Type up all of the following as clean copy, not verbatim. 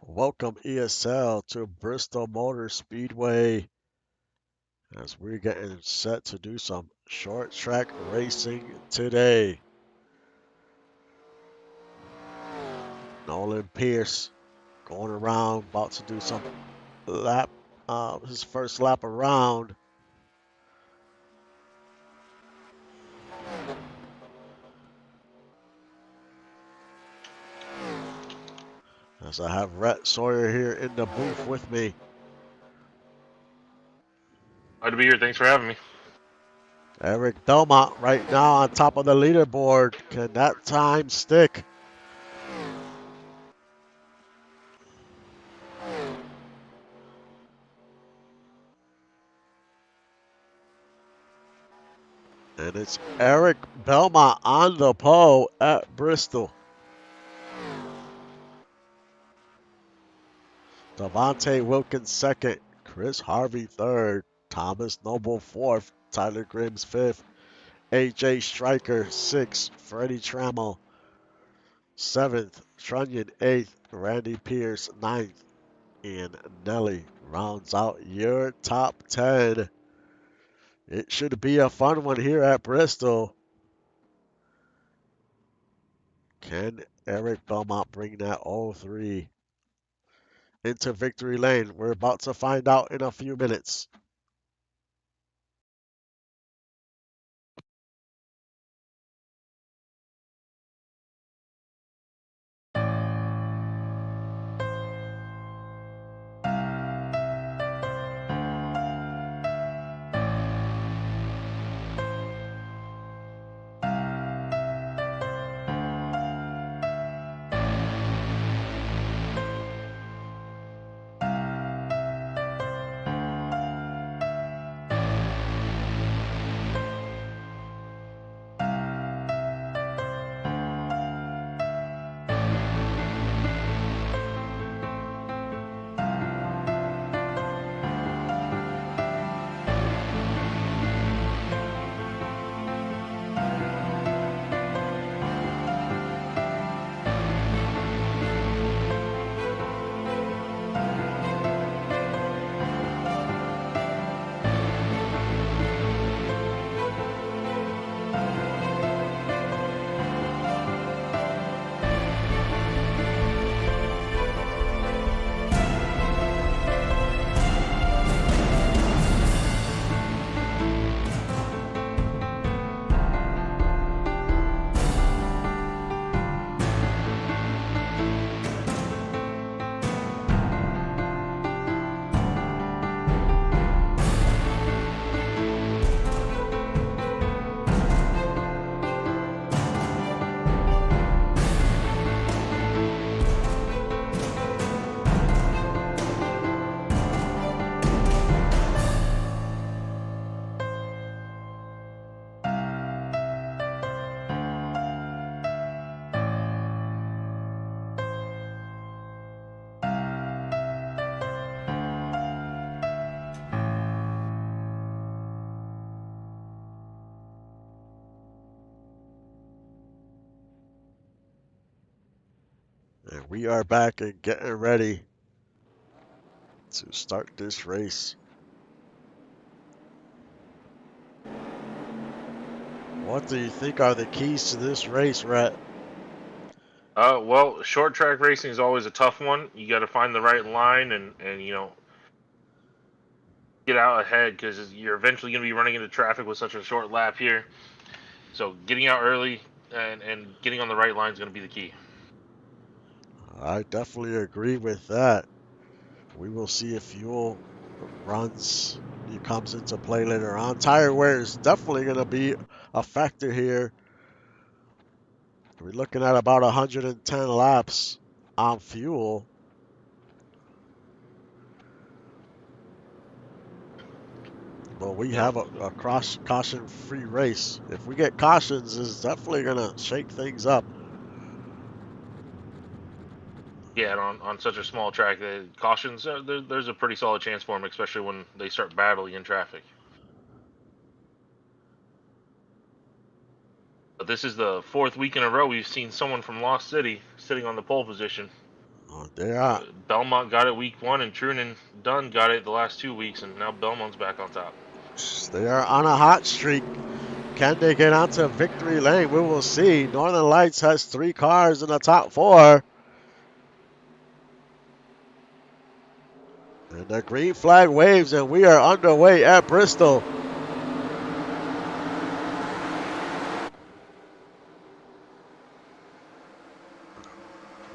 Welcome ESL to Bristol Motor Speedway as we're getting set to do some short track racing today. Nolan Pierce going around, about to do some lap, his first lap around. As I have Rhett Sawyer here in the booth with me. Glad to be here. Thanks for having me. Eric Belmont right now on top of the leaderboard. Can that time stick? And it's Eric Belmont on the pole at Bristol. Devontae Wilkins second, Chris Harvey third, Thomas Noble fourth, Tyler Grims fifth, AJ Stryker sixth, Freddie Trammell seventh, Trunnion eighth, Randy Pierce ninth, and Nelly rounds out your top 10. It should be a fun one here at Bristol. Can Eric Belmont bring that 03 into victory lane? We're about to find out in a few minutes. And we are back and getting ready to start this race. What do you think are the keys to this race, Rhett? Well, short track racing is always a tough one. You got to find the right line and get out ahead because you're eventually going to be running into traffic with such a short lap here. So getting out early and getting on the right line is going to be the key. I definitely agree with that. We will see if fuel runs comes into play later on. Tire wear is definitely going to be a factor here. We're looking at about 110 laps on fuel. But we You know, have a cross caution free race. If we get cautions, it's definitely going to shake things up. yeah, and on such a small track, the cautions there's a pretty solid chance for them, especially when they start battling in traffic. But this is the fourth week in a row we've seen someone from Lost City sitting on the pole position. They are Belmont got it week 1, and Truman Dunn got it the last 2 weeks, and now Belmont's back on top. they are on a hot streak. Can they get onto victory lane? We will see. Northern Lights has 3 cars in the top 4. And the green flag waves, and we are underway at Bristol.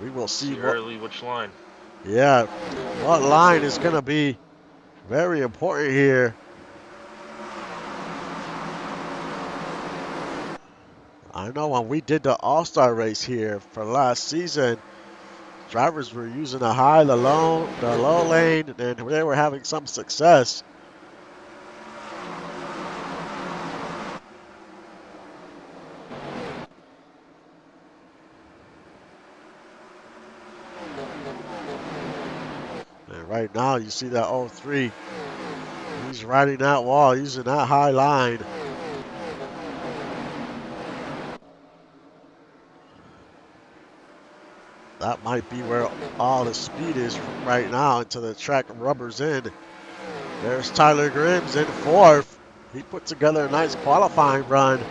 We will see See early which line. Yeah, what line is going to be very important here. I know when we did the All-Star race here for last season, drivers were using the high, the low lane, and they were having some success. And right now, you see that 03. He's riding that wall, using that high line. That might be where all the speed is right now until the track rubbers in. There's Tyler Grims in 4th. He put together a nice qualifying run.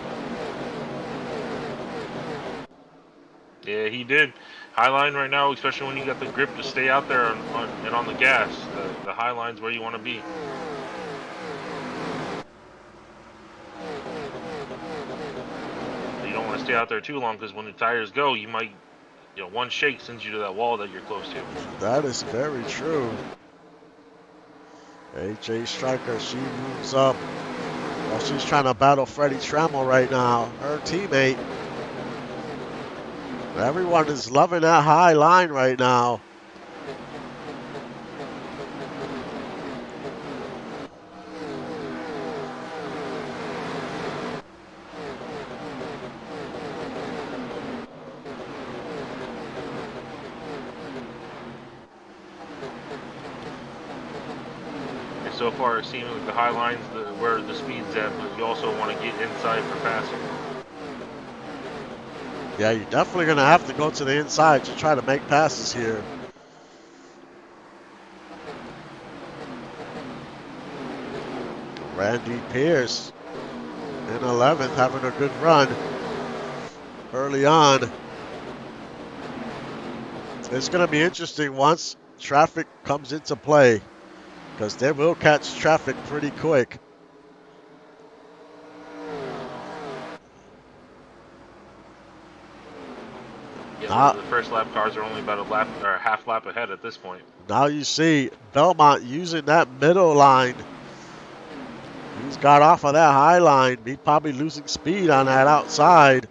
Yeah, he did. High line right now, especially when you got the grip to stay out there and on the gas. The high line's where you want to be. You don't want to stay out there too long because when the tires go, you might, one shake sends you to that wall that you're close to. That is very true. AJ Stryker, she moves up. Well, she's trying to battle Freddie Trammell right now, her teammate. Everyone is loving that high line right now. So far, it seems like the high line's where the speed's at, but you also want to get inside for passing. Yeah, you're definitely going to have to go to the inside to try to make passes here. Randy Pierce in 11th, having a good run early on. It's going to be interesting once traffic comes into play, because they will catch traffic pretty quick. Yeah, the first lap cars are only about a lap or a half lap ahead at this point. Now you see Belmont using that middle line. He's got off of that high line. He's probably losing speed on that outside.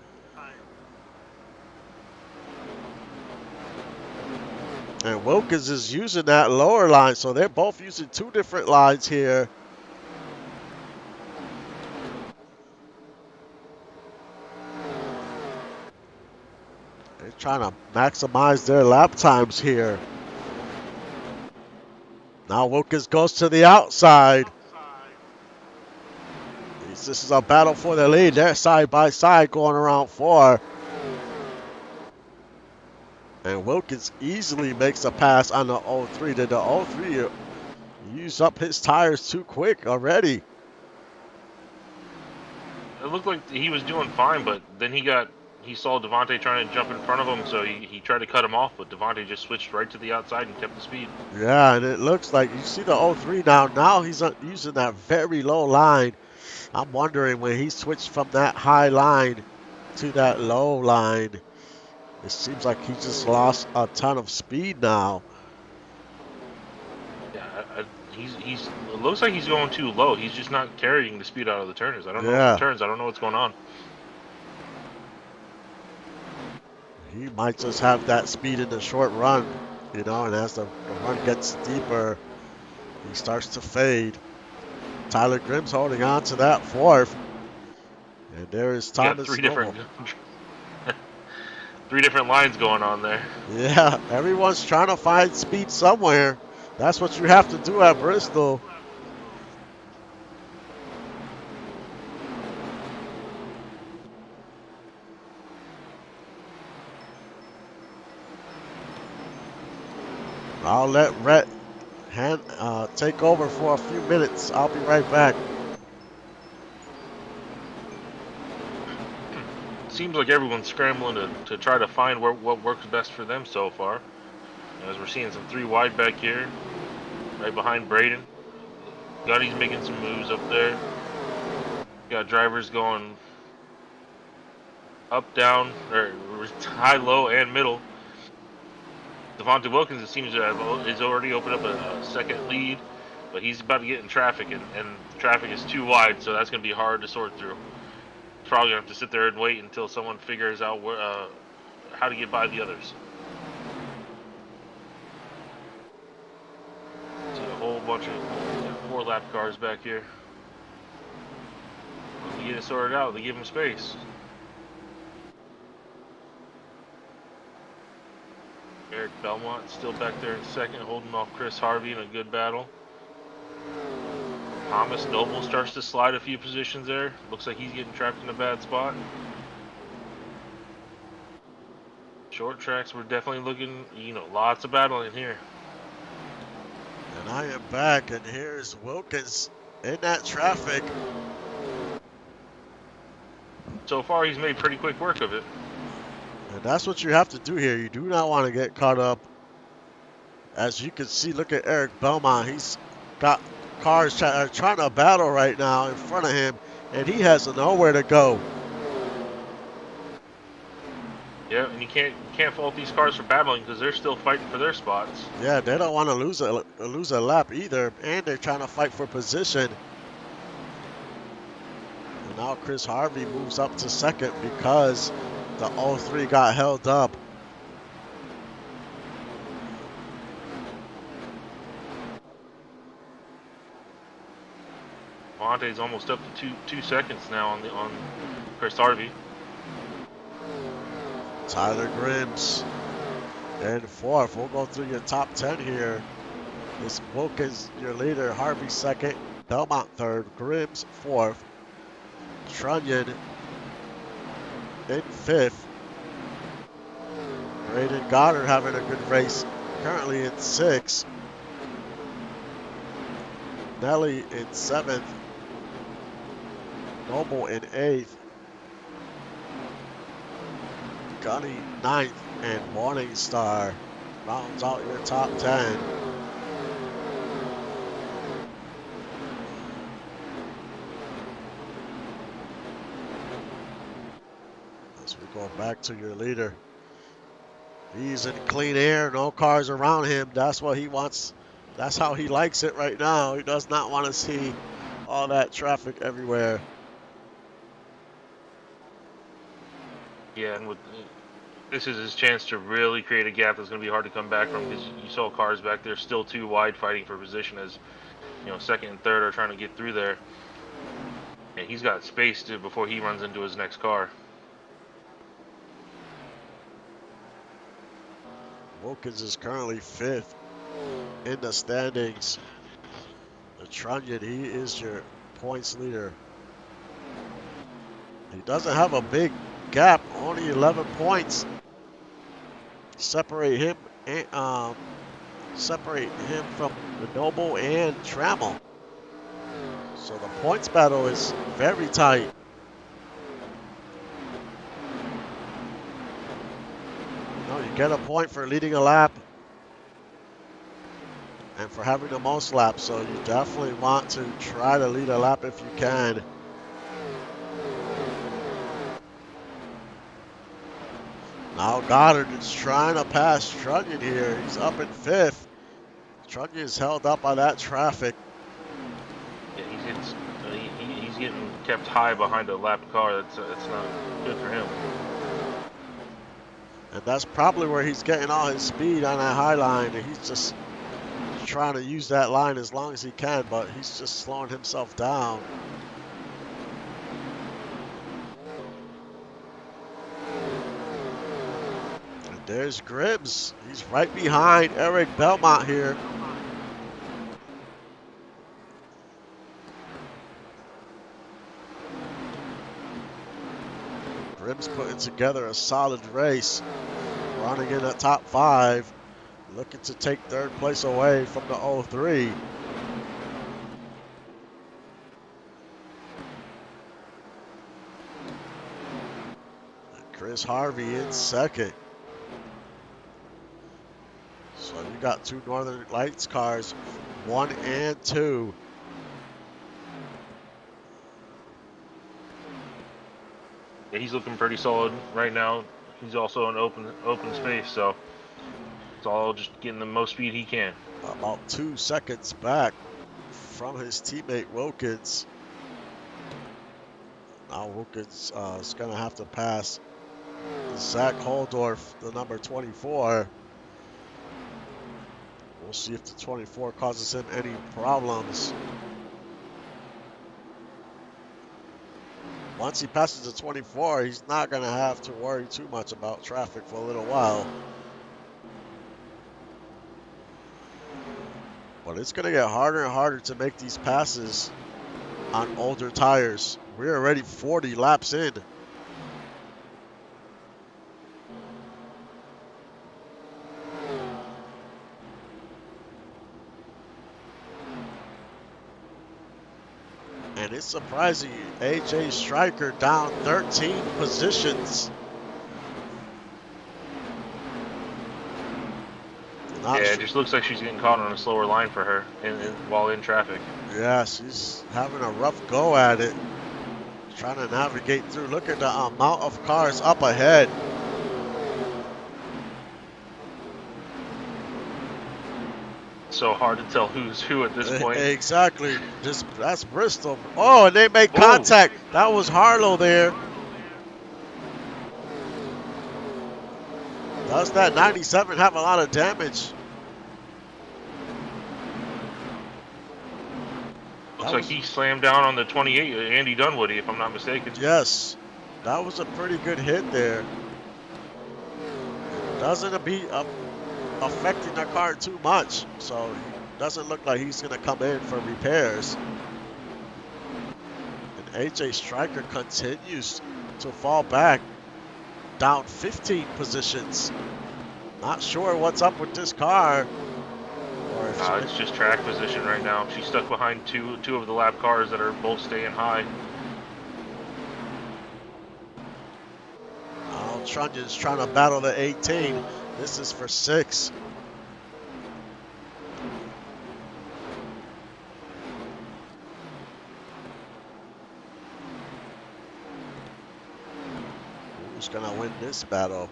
And Wilkins is using that lower line, so they're both using 2 different lines here. They're trying to maximize their lap times here. Now Wilkins goes to the outside. This is a battle for the lead. They're side by side going around 4. And Wilkins easily makes a pass on the 03. Did the 03 use up his tires too quick already? It looked like he was doing fine, but then he saw Devontae trying to jump in front of him, so he tried to cut him off, but Devontae just switched right to the outside and kept the speed. Yeah, and it looks like you see the 03 now. Now he's using that very low line. I'm wondering when he switched from that high line to that low line, it seems like he just lost a ton of speed now. Yeah, it looks like he's going too low. He's just not carrying the speed out of the turns. I don't know what's going on. He might just have that speed in the short run, and as the run gets deeper, he starts to fade. Tyler Grimm's holding on to that 4th. And there is Thomas three different lines going on there. Yeah, everyone's trying to find speed somewhere. That's what you have to do at Bristol. I'll let Rhett take over for a few minutes. I'll be right back. Seems like everyone's scrambling to try to find what works best for them so far. As we're seeing some 3 wide back here, right behind Braden. Gunny's making some moves up there. Got drivers going up, down, or high, low, and middle. Devontae Wilkins, it seems to have is already opened up a second lead, but he's about to get in traffic, and traffic is too wide, so that's going to be hard to sort through. Probably going to have to sit there and wait until someone figures out how to get by the others. See a whole bunch of 4-lap cars back here. When they get it sorted out, they give them space. Eric Belmont still back there in second, holding off Chris Harvey in a good battle. Thomas Noble starts to slide a few positions there. Looks like he's getting trapped in a bad spot. Short tracks, we're definitely looking, lots of battling here. And I am back, and here's Wilkins in that traffic. So far, he's made pretty quick work of it. And that's what you have to do here. You do not want to get caught up. As you can see, look at Eric Belmont. He's got cars trying to battle right now in front of him, and he has nowhere to go. Yeah, and you can't fault these cars for battling because they're still fighting for their spots. Yeah, they don't want to lose a lap either, and they're trying to fight for position. And now Chris Harvey moves up to second because the 03 got held up. Monte's almost up to two seconds now on Chris Harvey. Tyler Grims in fourth. We'll go through your top 10 here. This Wilkins, your leader. Harvey second. Belmont third. Grims fourth. Trunnion in fifth. Braden Goddard having a good race. Currently in sixth. Nelly in seventh. Noble in eighth. Gunny ninth, and Morningstar rounds out your top 10. As we go back to your leader, he's in clean air, no cars around him. That's what he wants. That's how he likes it right now. He does not want to see all that traffic everywhere. Yeah, and this is his chance to really create a gap that's going to be hard to come back from because you saw cars back there still too wide fighting for position as, second and third are trying to get through there. And he's got space before he runs into his next car. Wilkins is currently fifth in the standings. The Trunnion, he is your points leader. He doesn't have a big gap, only 11 points. Separate him from the Noble and Trammell. So the points battle is very tight. You get a point for leading a lap and for having the most laps, so you definitely want to try to lead a lap if you can. Now Goddard is trying to pass Trunnion here. He's up in fifth. Trunnion is held up by that traffic. Yeah, he's getting kept high behind a lapped car. That's not good for him. And that's probably where he's getting all his speed on that high line. And he's just trying to use that line as long as he can, but he's just slowing himself down. And there's Grims. He's right behind Eric Belmont here. Grims putting together a solid race, running in the top 5. looking to take third place away from the 03. Chris Harvey in second. So you got two Northern Lights cars, 1 and 2. Yeah, he's looking pretty solid right now. He's also in open space, so it's all just getting the most speed he can. About 2 seconds back from his teammate Wilkins. Now Wilkins is going to have to pass Zach Holdorf, the number 24. We'll see if the 24 causes him any problems. Once he passes the 24, he's not going to have to worry too much about traffic for a little while. But it's going to get harder and harder to make these passes on older tires. We're already 40 laps in. And it's surprising, AJ Stryker down 13 positions. Yeah, it just looks like she's getting caught on a slower line for her while in traffic. Yeah, she's having a rough go at it. Trying to navigate through. Look at the amount of cars up ahead. So hard to tell who's who at this point. Exactly. That's Bristol. Oh, and they make contact. That was Harlow there. Does that 97 have a lot of damage? Looks like he slammed down on the 28, Andy Dunwoody, if I'm not mistaken. Yes. That was a pretty good hit there. Doesn't be affecting the car too much, so it doesn't look like he's going to come in for repairs. And AJ Stryker continues to fall back, down 15 positions. Not sure what's up with this car. Or if it's just track position right now. She's stuck behind two of the lap cars that are both staying high. Now Trunyan's trying to battle the 18. This is for 6. Who's gonna win this battle?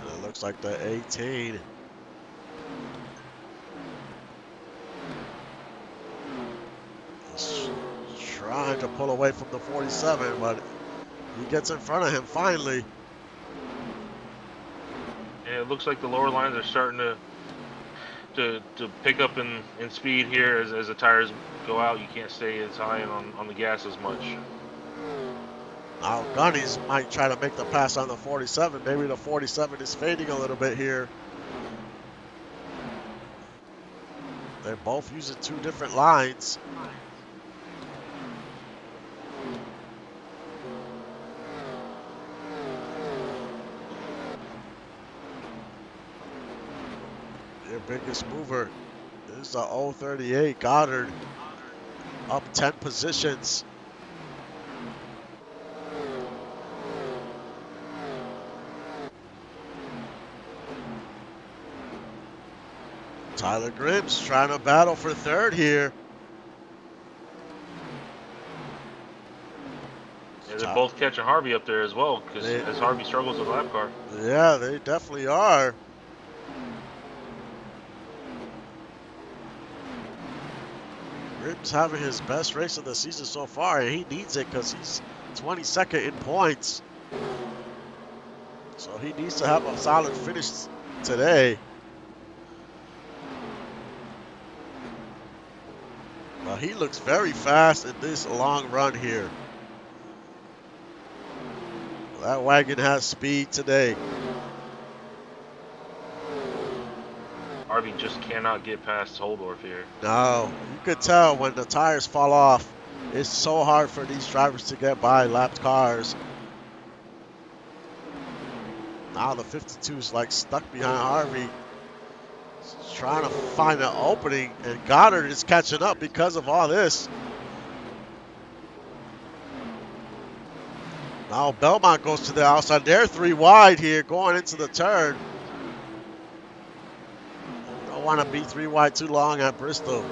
And it looks like the 18. Is trying to pull away from the 47, but he gets in front of him finally. Yeah, it looks like the lower lines are starting to pick up in speed here as the tires go out. You can't stay as high on the gas as much. Now Gunnies might try to make the pass on the 47. Maybe the 47 is fading a little bit here. They're both using 2 different lines. Their biggest mover is the 038 Goddard, up 10 positions. Tyler Grimm's trying to battle for third here. Yeah, they're both catching Harvey up there as well, because as Harvey struggles with the lap car. Yeah, they definitely are. Grimm's having his best race of the season so far, and he needs it because he's 22nd in points. So he needs to have a solid finish today. Well, he looks very fast in this long run here. That wagon has speed today. Harvey just cannot get past Holdorf here. No, you could tell when the tires fall off, It's so hard for these drivers to get by lapped cars. Now the 52 is like stuck behind Harvey. He's trying to find an opening, and Goddard is catching up because of all this. Now Belmont goes to the outside. They're 3 wide here going into the turn. Don't want to be 3 wide too long at Bristol.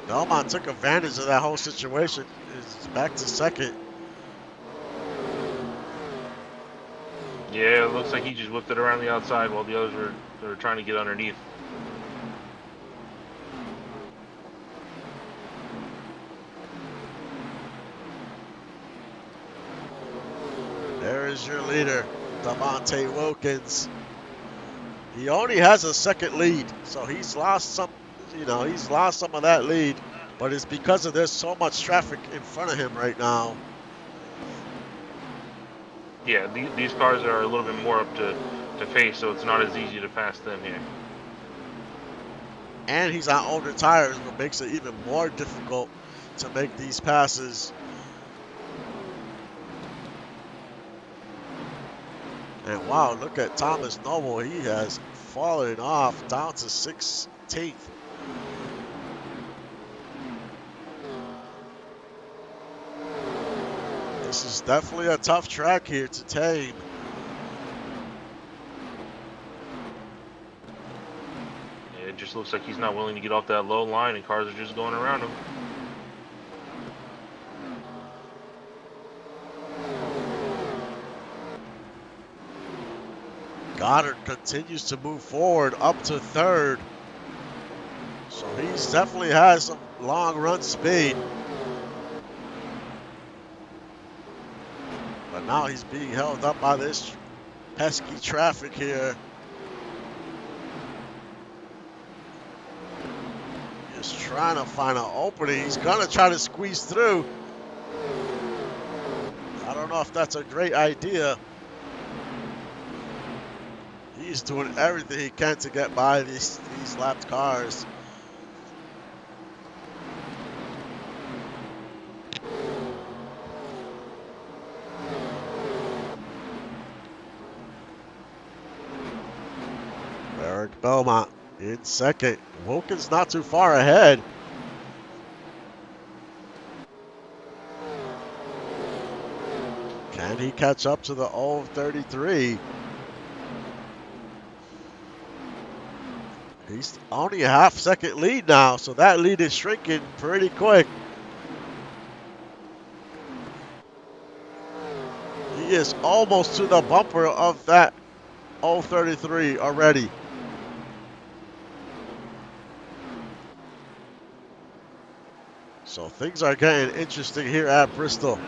Belmont took advantage of that whole situation. Is back to second. Yeah, it looks like he just whipped it around the outside while the others were trying to get underneath. There is your leader, Devontae Wilkins. He only has a second lead, so he's lost some, he's lost some of that lead, but it's because of there's so much traffic in front of him right now. Yeah, these cars are a little bit more up to pace, so it's not as easy to pass them here. And he's on older tires, what makes it even more difficult to make these passes. And wow, look at Thomas Noble. He has fallen off down to 16th. This is definitely a tough track here to tame. It just looks like he's not willing to get off that low line, and cars are just going around him. Goddard continues to move forward up to third. So he's definitely has some long run speed. But now he's being held up by this pesky traffic here. Just trying to find an opening. He's gonna try to squeeze through. I don't know if that's a great idea. He's doing everything he can to get by these lapped cars. Eric Belmont in second. Wilkins not too far ahead. Can he catch up to the 033? He's only a half-second lead now, so that lead is shrinking pretty quick. He is almost to the bumper of that 033 already. So things are getting interesting here at Bristol.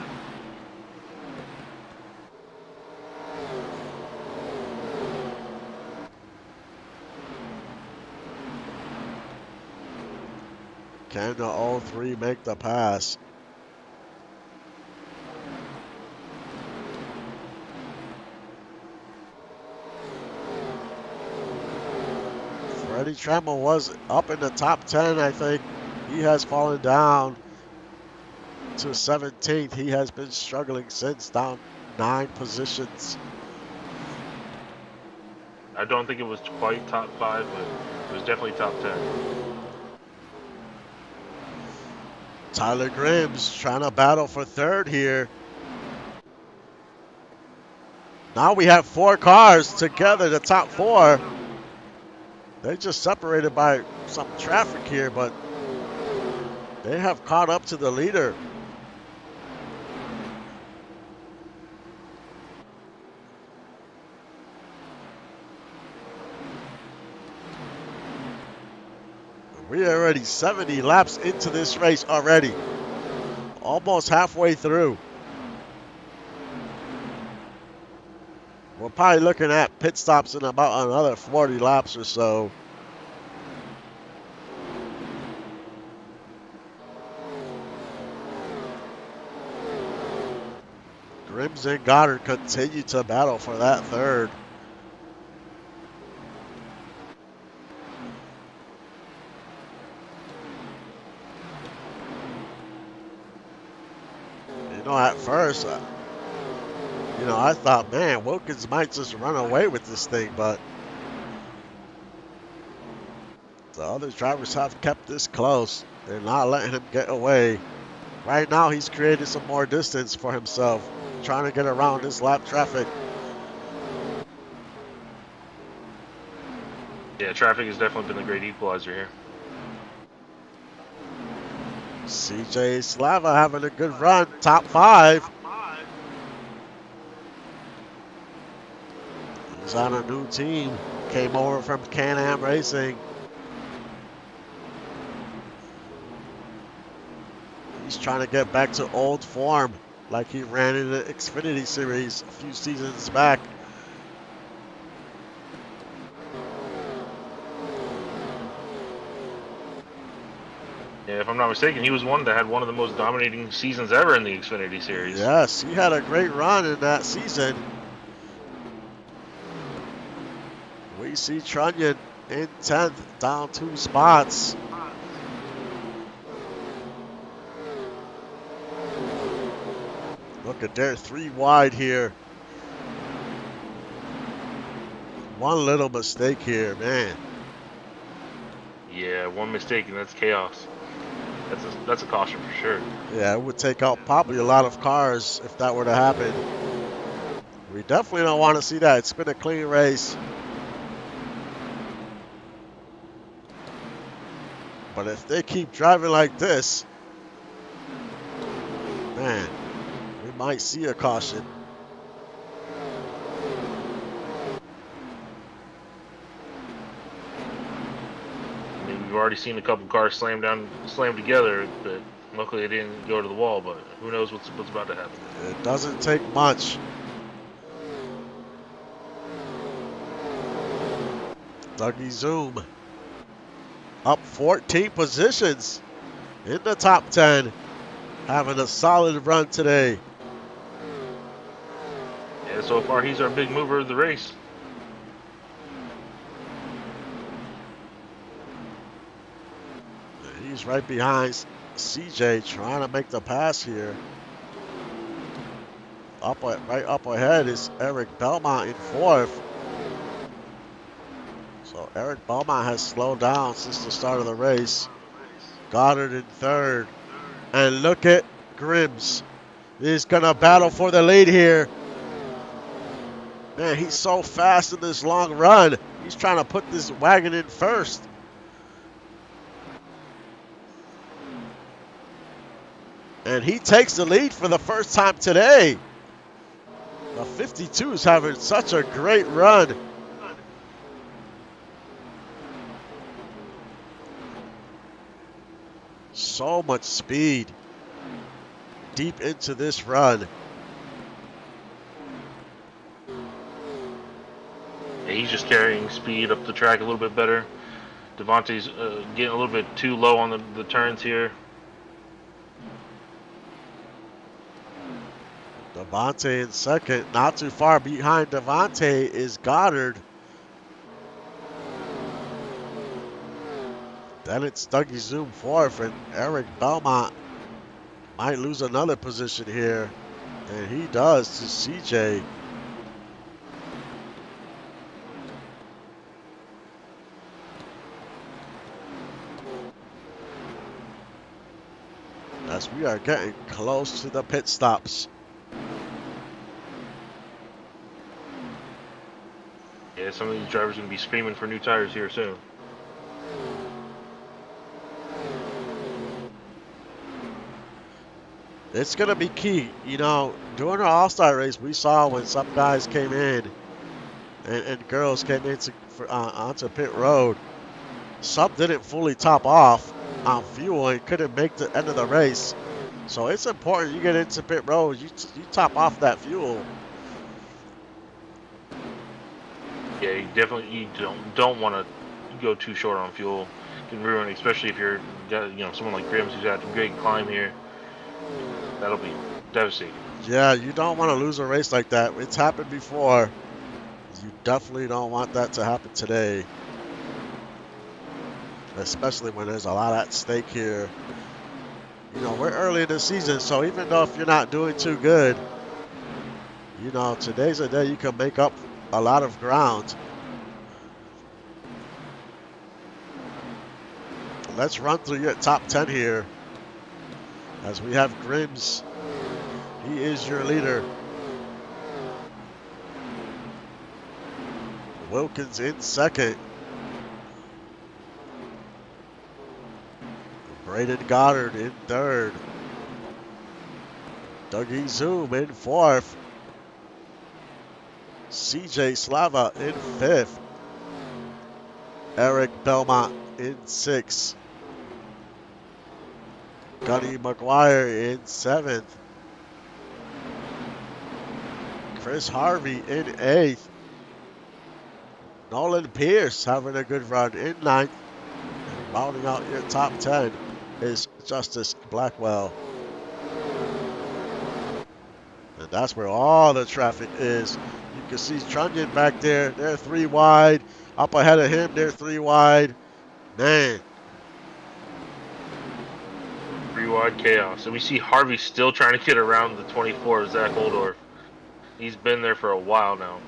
Can the 03 make the pass? Freddie Trammell was up in the top 10, I think. He has fallen down to 17th. He has been struggling since, down 9 positions. I don't think it was quite top 5, but it was definitely top 10. Tyler Grimm's trying to battle for third here. Now we have 4 cars together, the top 4. They just separated by some traffic here, but they have caught up to the leader. We're already 70 laps into this race already. Almost halfway through. We're probably looking at pit stops in about another 40 laps or so. Grims and Goddard continue to battle for that third. At first, I thought, man, Wilkins might just run away with this thing, but the other drivers have kept this close. They're not letting him get away. Right now, he's created some more distance for himself, trying to get around this lap traffic. Yeah, traffic has definitely been a great equalizer here. CJ Slava having a good run, top 5. He's on a new team. Came over from Can-Am Racing. He's trying to get back to old form like he ran in the Xfinity Series a few seasons back. Yeah, if I'm not mistaken, he was one that had one of the most dominating seasons ever in the Xfinity Series. Yes, he had a great run in that season. We see Trunyan in 10th, down 2 spots. Look at there, 3 wide here. One little mistake here, man. Yeah, one mistake and that's chaos. That's a caution for sure. Yeah, it would take out probably a lot of cars if that were to happen. We definitely don't want to see that. It's been a clean race. But if they keep driving like this, man, we might see a caution. I mean, we've already seen a couple cars slam together, but luckily it didn't go to the wall. But who knows what's about to happen? It doesn't take much. Dougie Zoom up 14 positions in the top 10, having a solid run today. Yeah, so far he's our big mover of the race. He's right behind CJ, trying to make the pass here. Right up ahead is Eric Belmont in 4th. So Eric Belmont has slowed down since the start of the race. Goddard in 3rd. And look at Grims. He's going to battle for the lead here. Man, he's so fast in this long run. He's trying to put this wagon in first. And he takes the lead for the first time today. The 52 is having such a great run. So much speed deep into this run. Yeah, he's just carrying speed up the track a little bit better. Devontae's getting a little bit too low on the turns here. Devontae in 2nd. Not too far behind Devontae is Goddard. Then it's Dougie Zoom 4th, and Eric Belmont might lose another position here. And he does to CJ. As we are getting close to the pit stops. Yeah, some of these drivers are going to be screaming for new tires here soon. It's going to be key. During our All-Star race, we saw when some guys came in and girls came onto pit road, some didn't fully top off on fuel and couldn't make the end of the race. So it's important you get into pit road, you top off that fuel. Yeah, you don't want to go too short on fuel. It can ruin, especially if you're someone like Grims who's had a great climb here. That'll be devastating. Yeah, you don't want to lose a race like that. It's happened before. You definitely don't want that to happen today. Especially when there's a lot at stake here. You know, we're early in the season, so even though if you're not doing too good, you know, today's a day you can make up a lot of ground. Let's run through your top 10 here as we have Grims. He is your leader. Wilkins in second. Braden Goddard in third. Dougie Zoom in fourth. CJ Slava in fifth. Eric Belmont in sixth. Gunny McGuire in seventh. Chris Harvey in eighth. Nolan Pierce having a good run in ninth. And rounding out your top 10 is Justice Blackwell. And that's where all the traffic is. You can see Trunnion back there. They're 3 wide. Up ahead of him, they're 3 wide. Man. 3 wide chaos. And we see Harvey still trying to get around the 24, Zach Oldorf. He's been there for a while now.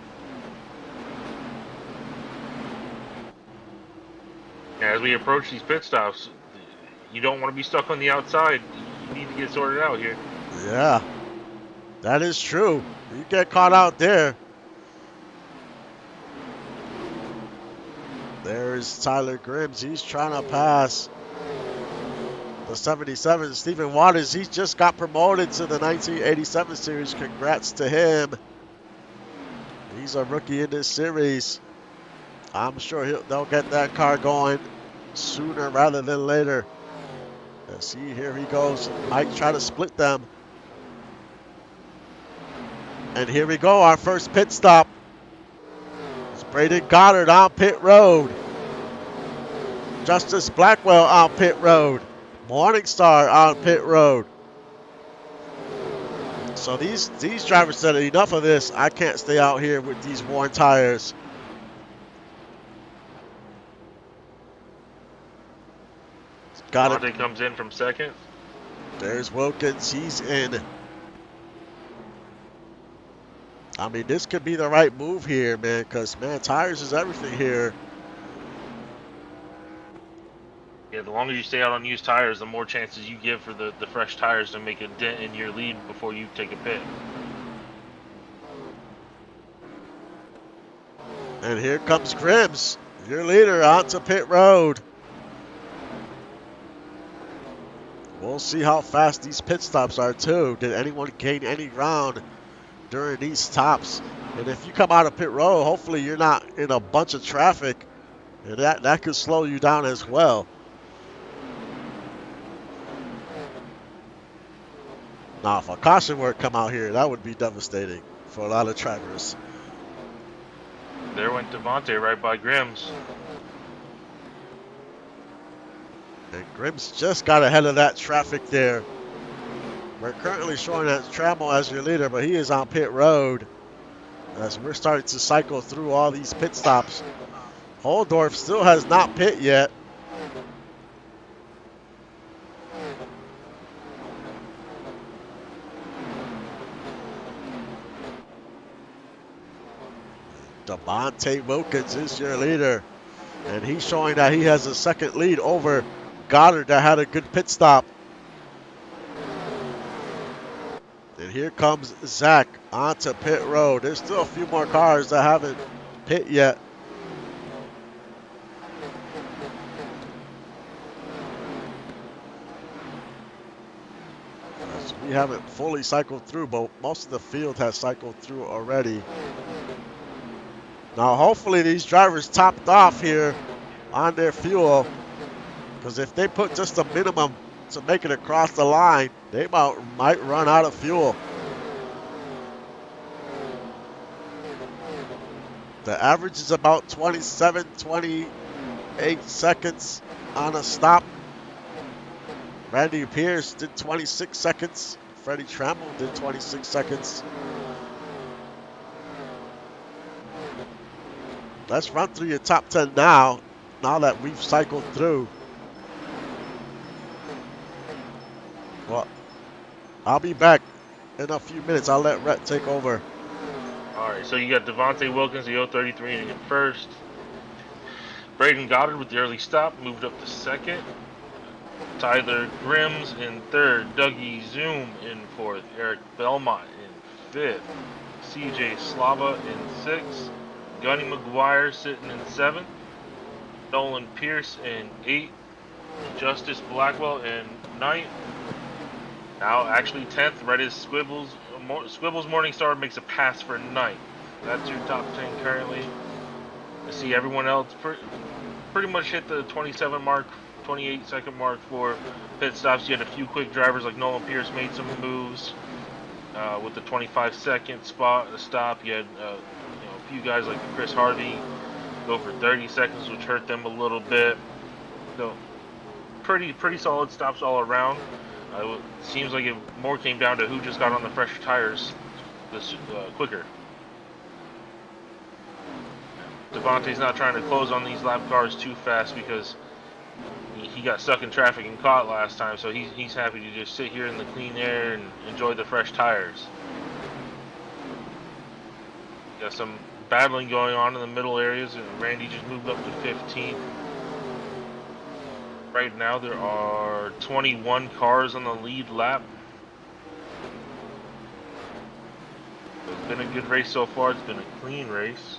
As we approach these pit stops, you don't want to be stuck on the outside. You need to get sorted out here. Yeah, that is true. You get caught out there. There's Tyler Grims. He's trying to pass the 77. Stephen Waters, he just got promoted to the 1987 series. Congrats to him. He's a rookie in this series. I'm sure they'll get that car going sooner rather than later. See, here he goes. Might try to split them. And here we go, our first pit stop. It's Braden Goddard on pit road. Justice Blackwell on pit road. Morningstar on pit road. So these drivers said, enough of this. I can't stay out here with these worn tires. Devontae comes in from second. There's Wilkins. He's in. I mean, this could be the right move here, man, because, man, tires is everything here. Yeah, the longer you stay out on used tires, the more chances you give for the fresh tires to make a dent in your lead before you take a pit. And here comes Grims, your leader, onto pit road. We'll see how fast these pit stops are, too. Did anyone gain any ground during these tops? And if you come out of pit road, hopefully you're not in a bunch of traffic. And that could slow you down as well. Now, if a caution were to come out here, that would be devastating for a lot of drivers. There went Devontae right by Grims. And Grims just got ahead of that traffic there. We're currently showing that Trammell as your leader, but he is on pit road as we're starting to cycle through all these pit stops. Oldorf still has not pit yet. Devontae Wilkins is your leader, and he's showing that he has a second lead over Goddard that had a good pit stop. And here comes Zach onto pit road. There's still a few more cars that haven't pit yet. We haven't fully cycled through, but most of the field has cycled through already. Now, hopefully these drivers topped off here on their fuel, because if they put just a minimum to make it across the line, they might run out of fuel. The average is about 27, 28 seconds on a stop. Randy Pierce did 26 seconds. Freddie Trammell did 26 seconds. Let's run through your top 10 now that we've cycled through. I'll be back in a few minutes. I'll let Rhett take over. All right, so you got Devontae Wilkins, the 033 in first. Braden Goddard with the early stop moved up to second. Tyler Grims in third. Dougie Zoom in fourth. Eric Belmont in fifth. CJ Slava in sixth. Gunny McGuire sitting in seventh. Nolan Pierce in eighth. Justice Blackwell in ninth. Now actually 10th. Redis Squibbles Morningstar makes a pass for ninth. That's your top 10 currently. I see everyone else pretty much hit the 27 mark, 28-second mark for pit stops. You had a few quick drivers like Nolan Pierce made some moves with the 25-second stop. You had a few guys like Chris Harvey go for 30 seconds, which hurt them a little bit. So pretty solid stops all around. It seems like it more came down to who just got on the fresh tires this quicker. Devontae's not trying to close on these lap cars too fast because he got stuck in traffic and caught last time, so he's happy to just sit here in the clean air and enjoy the fresh tires. Got some battling going on in the middle areas, and Randy just moved up to 15th. Right now there are 21 cars on the lead lap. It's been a good race so far. It's been a clean race.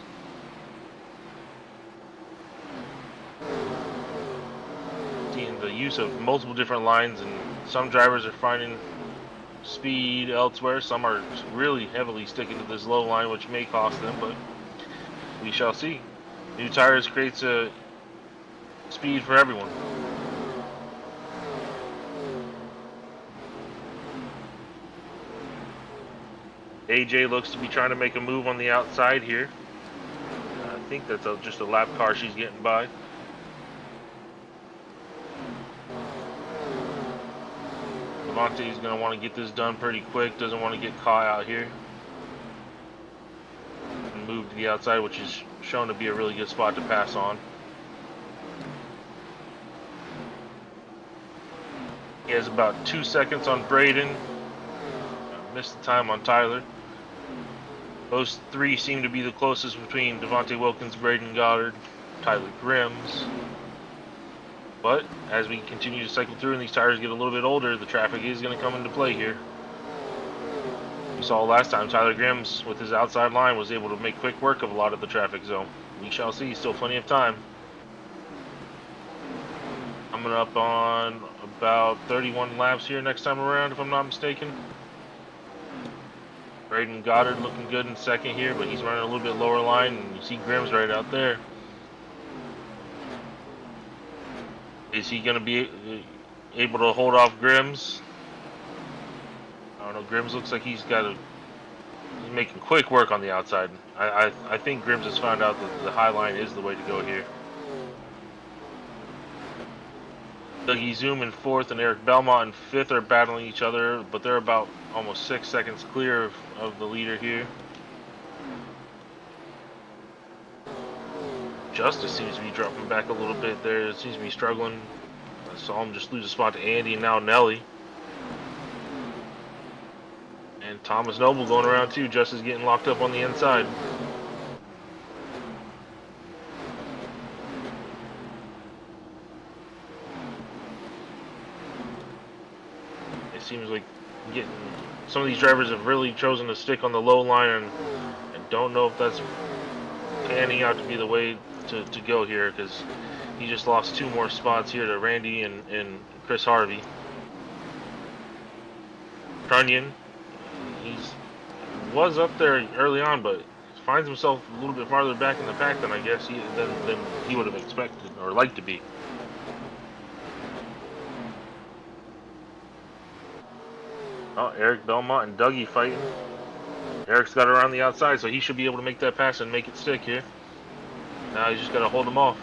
Seeing the use of multiple different lines, and some drivers are finding speed elsewhere. Some are really heavily sticking to this low line, which may cost them, but we shall see. New tires creates a speed for everyone. AJ looks to be trying to make a move on the outside here. I think that's just a lap car she's getting by. Devontae's going to want to get this done pretty quick. Doesn't want to get caught out here. And move to the outside, which is shown to be a really good spot to pass on. He has about 2 seconds on Braden. Missed the time on Tyler. Those three seem to be the closest between Devontae Wilkins, Braden Goddard, Tyler Grims. But as we continue to cycle through and these tires get a little bit older, the traffic is going to come into play here. We saw last time Tyler Grims with his outside line was able to make quick work of a lot of the traffic zone. We shall see, still plenty of time. Coming up on about 31 laps here next time around, if I'm not mistaken. Braden Goddard looking good in second here, but he's running a little bit lower line, and you see Grims right out there. Is he going to be able to hold off Grims? I don't know. Grims looks like he's making quick work on the outside. I think Grims has found out that the high line is the way to go here. Dougie Zoom in fourth and Eric Belmont in fifth are battling each other, but they're about almost 6 seconds clear of the leader here. Justice seems to be dropping back a little bit there. It seems to be struggling. I saw him just lose a spot to Andy and now Nelly. And Thomas Noble going around too. Justice getting locked up on the inside. It seems like some of these drivers have really chosen to stick on the low line, and don't know if that's panning out to be the way to go here, because he just lost 2 more spots here to Randy and Chris Harvey. Trunnion, he was up there early on, but finds himself a little bit farther back in the pack than I guess than he would have expected or liked to be. Oh, Eric Belmont and Dougie fighting. Eric's got around the outside, so he should be able to make that pass and make it stick here. Now he's just got to hold him off.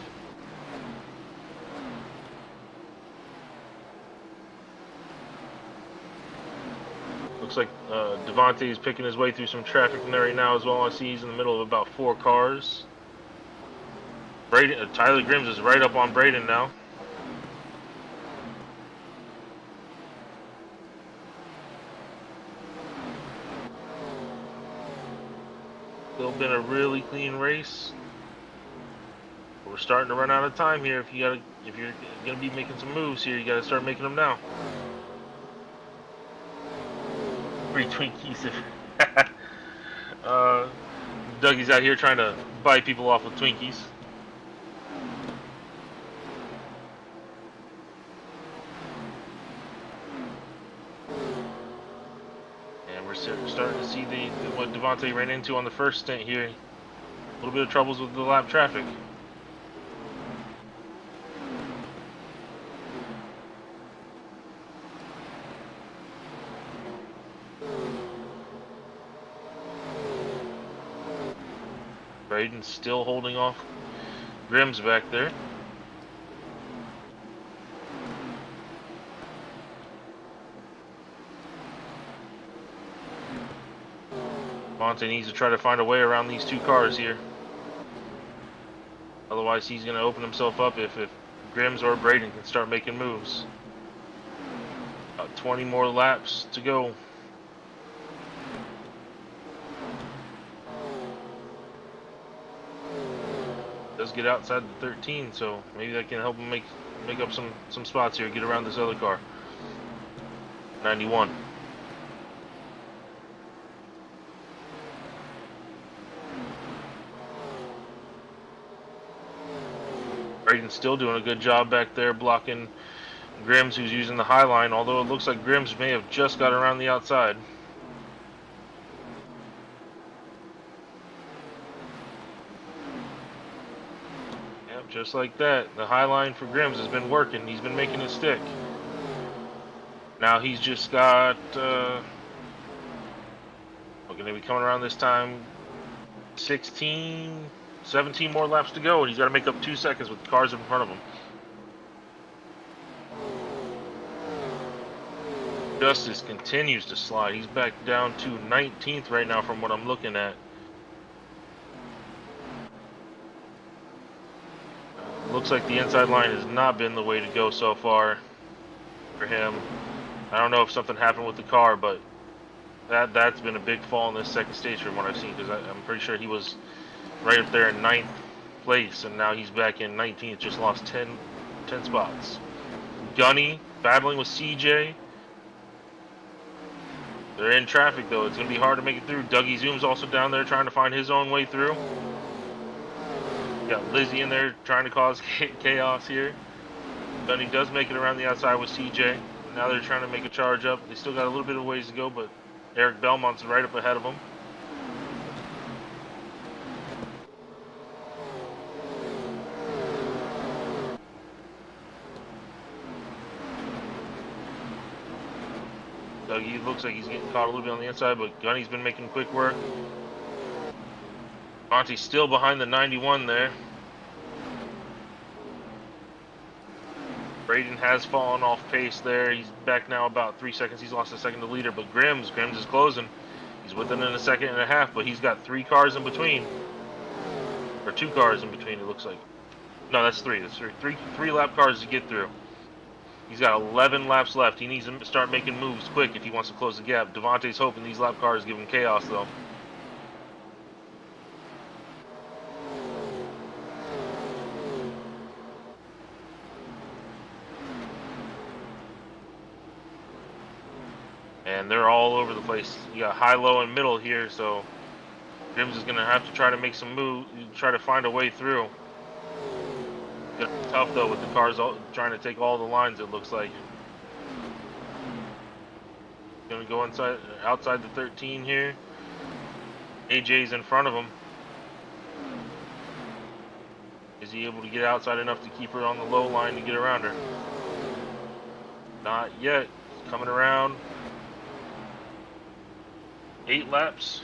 Looks like Devontae is picking his way through some traffic in there right now as well. I see he's in the middle of about 4 cars. Tyler Grims is right up on Braden now. Still been a really clean race. We're starting to run out of time here. If you're gonna be making some moves here, you gotta start making them now. Free Twinkies. Dougie's out here trying to buy people off with Twinkies. And we're starting to see what Devontae ran into on the first stint here. A little bit of troubles with the lap traffic. Braden's still holding off Grimm's back there. Devontae needs to try to find a way around these two cars here. Otherwise, he's going to open himself up if Grimm's or Braden can start making moves. About 20 more laps to go. Does get outside the 13, so maybe that can help him make up some spots here, get around this other car. 91. Braden's still doing a good job back there blocking Grimm's, who's using the high line, although it looks like Grimm's may have just got around the outside. Yep, just like that. The high line for Grimm's has been working. He's been making it stick. Now he's just got, we're going to be coming around this time, 17 more laps to go, and he's got to make up 2 seconds with the cars in front of him. Justice continues to slide. He's back down to 19th right now from what I'm looking at. Looks like the inside line has not been the way to go so far for him. I don't know if something happened with the car, but that's been a big fall in this second stage from what I've seen, because I'm pretty sure he was right up there in 9th place, and now he's back in 19th, just lost 10 spots. Gunny battling with CJ. They're in traffic, though. It's going to be hard to make it through. Dougie Zoom's also down there trying to find his own way through. Got Lizzie in there trying to cause chaos here. Gunny does make it around the outside with CJ. Now they're trying to make a charge up. They still got a little bit of ways to go, but Eric Belmont's right up ahead of them. Dougie looks like he's getting caught a little bit on the inside, but Gunny's been making quick work. Monty's still behind the 91 there. Braden has fallen off pace there. He's back now about 3 seconds. He's lost a second to leader, but Grimm's is closing. He's within a second and a half, but he's got 3 cars in between. Or 2 cars in between, it looks like. No, that's 3. That's 3 lap cars to get through. He's got 11 laps left. He needs to start making moves quick if he wants to close the gap. Devontae's hoping these lap cars give him chaos, though. And they're all over the place. You got high, low, and middle here, so Grimm's is going to have to try to make some moves, try to find a way through. It's gonna be tough, though, with the cars trying to take all the lines, it looks like. Going to go outside the 13 here. AJ's in front of him. Is he able to get outside enough to keep her on the low line to get around her? Not yet. Coming around. 8 laps.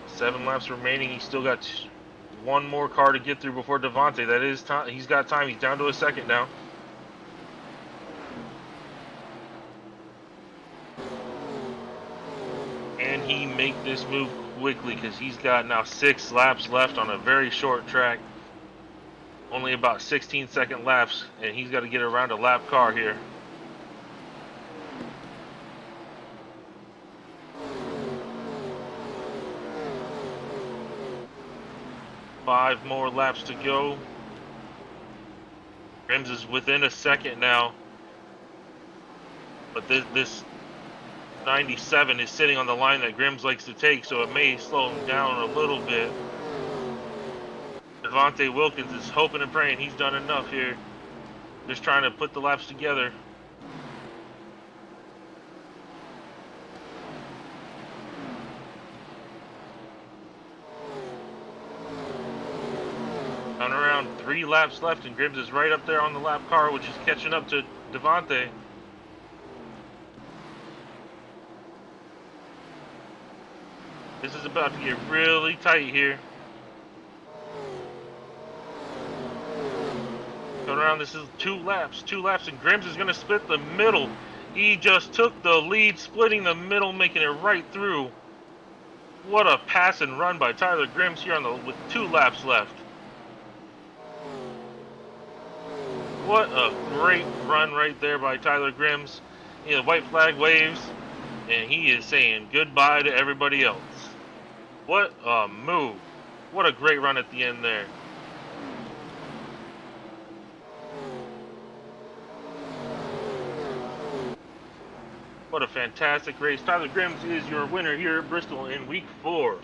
Seven laps remaining. He's still got 1 more car to get through before Devontae. That is time. He's got time. He's down to a second now. Can he make this move quickly? Because he's got now 6 laps left on a very short track. Only about 16-second laps, and he's got to get around a lap car here. 5 more laps to go. Grims is within a second now, but this 97 is sitting on the line that Grims likes to take, so it may slow him down a little bit. Devontae Wilkins is hoping and praying he's done enough here. Just trying to put the laps together. On around 3 laps left, and Grims is right up there on the lap car, which is catching up to Devontae. This is about to get really tight here. Going around, this is 2 laps, and Grims is going to split the middle. He just took the lead, splitting the middle, making it right through. What a pass and run by Tyler Grims here with 2 laps left. What a great run right there by Tyler Grims. The white flag waves, and he is saying goodbye to everybody else. What a move. What a great run at the end there. What a fantastic race. Tyler Grims is your winner here at Bristol in week 4.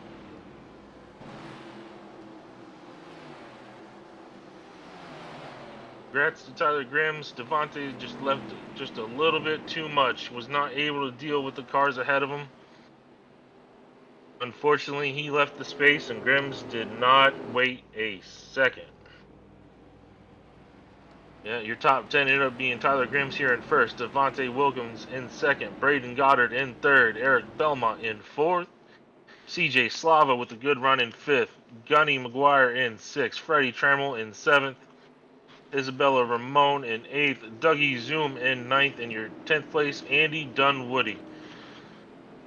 Congrats to Tyler Grims. Devontae just left just a little bit too much. Was not able to deal with the cars ahead of him. Unfortunately, he left the space, and Grims did not wait a second. Yeah, your top 10 ended up being Tyler Grims here in first, Devontae Wilkins in second, Braden Goddard in third, Eric Belmont in fourth, CJ Slava with a good run in fifth, Gunny McGuire in sixth, Freddie Trammell in seventh, Isabella Ramon in 8th, Dougie Zoom in ninth, and your 10th place, Andy Dunwoody.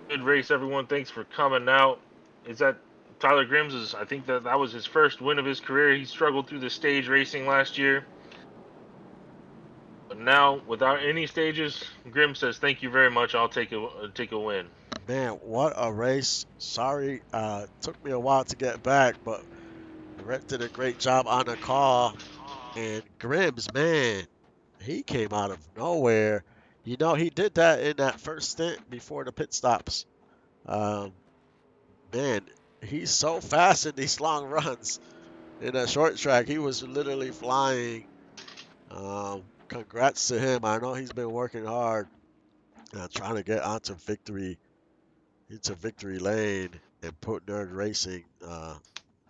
Good race, everyone. Thanks for coming out. Is that Tyler Grims? I think that was his first win of his career. He struggled through the stage racing last year. But now, without any stages, Grimm says, thank you very much. I'll take a win. Man, what a race. Sorry, took me a while to get back, but Rhett did a great job on the call. And Grims, man, he came out of nowhere. He did that in that first stint before the pit stops. Um, man, he's so fast in these long runs. In a short track, he was literally flying. Congrats to him. I know he's been working hard, trying to get into victory lane and put Nerd Racing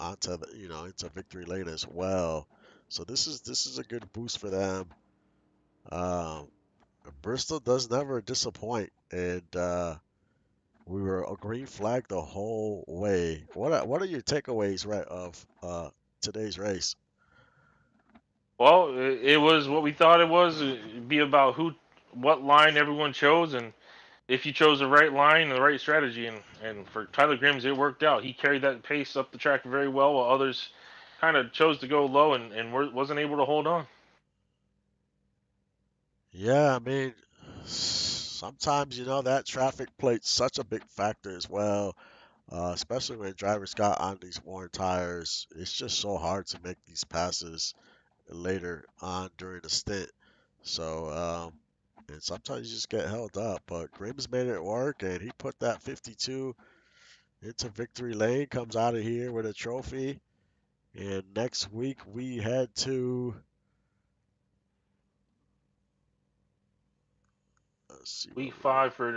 into victory lane as well. So this is a good boost for them. Um, Bristol does never disappoint, and we were a green flag the whole way. What are your takeaways, right, of today's race? Well, it was what we thought it was. It'd be about what line everyone chose, and if you chose the right line and the right strategy. And for Tyler Grims, it worked out. He carried that pace up the track very well, while others kind of chose to go low and wasn't able to hold on. Yeah, I mean, sometimes that traffic played such a big factor as well, especially when drivers got on these worn tires. It's just so hard to make these passes later on during the stint. So, and sometimes you just get held up. But Grims made it work, and he put that 52 into victory lane, comes out of here with a trophy. And next week we head to, let's see where Week we are. 5 for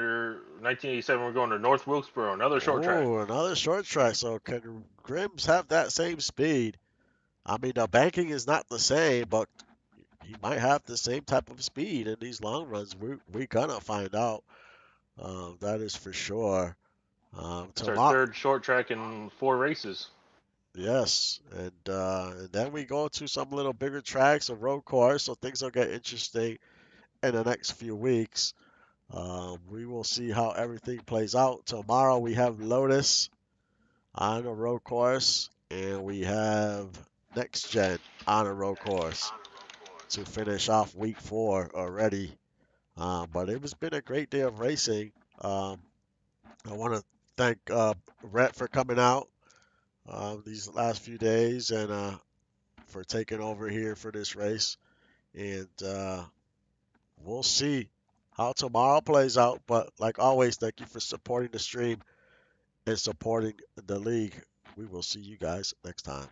1987, we're going to North Wilkesboro, another short track. Oh, another short track. So can Grims have that same speed? I mean, the banking is not the same, but he might have the same type of speed in these long runs. We gonna find out. That is for sure. It's our Tomorrow, third short track in 4 races. yes, and then we go to some little bigger tracks, a road course, so things will get interesting in the next few weeks. We will see how everything plays out. Tomorrow we have Lotus on a road course, and we have next gen honor roll course to finish off week 4 already. But it has been a great day of racing. I want to thank Rhett for coming out these last few days and for taking over here for this race. And we'll see how tomorrow plays out. But like always, thank you for supporting the stream and supporting the league. We will see you guys next time.